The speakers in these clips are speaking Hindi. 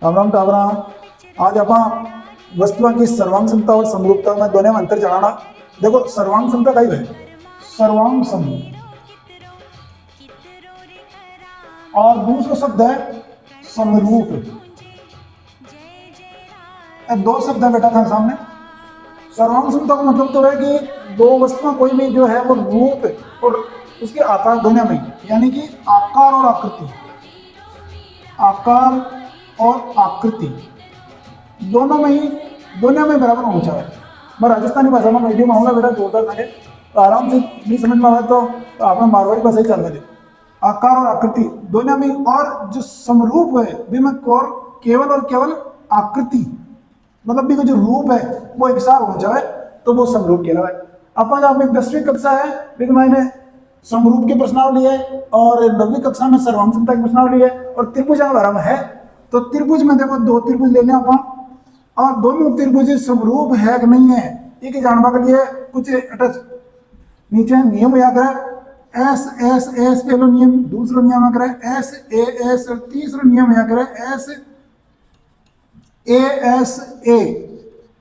राम राम टाबरा। आज आप वस्तुओं की सर्वांग क्षमता और समरूपता में दोनों में अंतर जाना। देखो सर्वांग क्षमता कई है, सर्वांग सम, और दूसरा शब्द है समरूप। दो शब्द है बेटा था सामने। सर्वांग क्षमता का मतलब तो है कि दो वस्तुएं कोई भी जो है वो रूप और उसके आकार दोनों में, यानी कि आकार और आकृति, आकार और आकृति दोनों में बराबर होना चाहिए। मैं राजस्थानी भाषा में मीडियम आऊंगा बेटा, जोरदार लगे तो आराम से नहीं समझ में आया तो आपने मारवाड़ी भाषा ही चल दे। आकार और आकृति दोनों में, और जो समरूप है भी मैं केवल और केवल आकृति, मतलब भी जो रूप है वो एक साथ हो जाए तो वो समरूप कहलावा है। अपन आप 10वीं कक्षा है, लेकिन मैंने समरूप की प्रश्नावली है, और 9वीं कक्षा में सर्वांग क्षमता की प्रश्नावली है, और त्रिभुज के बारे में है। तो त्रिभुज में देखो दो त्रिभुज लेने अपन, और दोनों त्रिभुज समरूप है कि नहीं है ये जानने के लिए कुछ नीचे नियम याद है। एस एस एस पहला नियम, दूसरा नियम याद है एस ए एस, और तीसरा नियम याद है एस ए एस ए,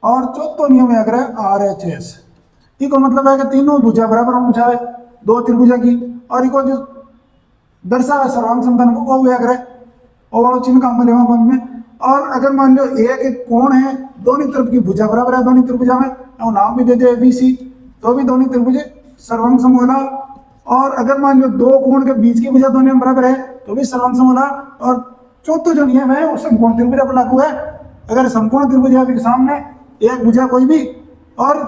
और चौथा नियम याद है आर एच एस। इसका मतलब है कि तीनों भुजा बराबर होना चाहिए दो त्रिभुजा की, और इको जो दर्शावे सर्वांग क्षमता वो याद है वो वाला चिन्ह काम में लेवा बन में। और अगर मान लो एक कोण है, दोनों तरफ की भुजा बराबर है दोनों त्रिभुजा में, और नाम भी दे दे ABC, तो भी दोनों त्रिभुज सर्वांग सम होला। और अगर मान लो दो कोण के बीच की भुजा दोनों बराबर है तो भी सर्वांग सम होला। और चौथा जो नियम है वो समकोण त्रिभुज पर लागू है। अगर समकोण त्रिभुज के सामने एक भुजा कोई भी और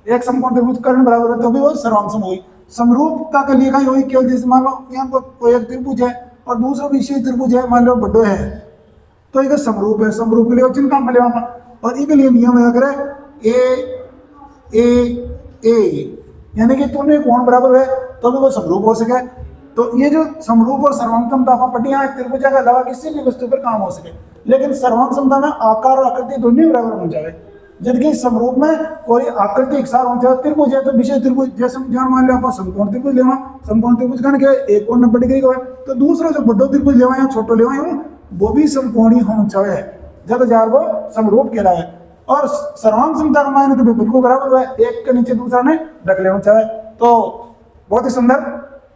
एक समकोण त्रिभुज कर्ण बराबर है तो भी वो सर्वांग सम हुई। समरूपता के लिए का यही केवल जैसे मान लो यहाँ कोई एक त्रिभुज है और दूसरा विषय त्रिभुज है, मान लो बड़ो है, तो ये समरूप है। समरूप के लिए चिन्ह काम में लेवा, और इसके लिए नियम है अगर ए ए ए, यानी कि दोनों कोण बराबर है तो भी वो समरूप हो सके। तो ये जो समरूप और सर्वांग क्षमता पटिया त्रिभुजा के अलावा किसी भी वस्तु पर काम हो सके, लेकिन सर्वांग क्षमता में आकार और आकृति दोनों बराबर होना चाहिए, जबकि समरूप में कोई आकृति एक साथ होना चाहिए। त्रिभुज है तो विषय त्रिभुज, जैसे मान लो आप समकोण त्रिभुज लेवा, समकोण त्रिभुज का एक कोण 90 डिग्री का है, तो दूसरा जो बड़ो त्रिभुज लेवा या छोटो लेवा वो भी समकोणी होना चाहिए, जब जार वो समरूप कह रहा है। और सर्वांग क्षमता मायने तो बिल्कुल बराबर है, एक के नीचे दूसरा ने रख लेना चाहिए। तो बहुत ही सुंदर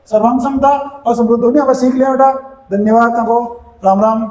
सर्वांग क्षमता और समरूप दोनों आप सीख लिया बेटा। धन्यवाद, राम राम।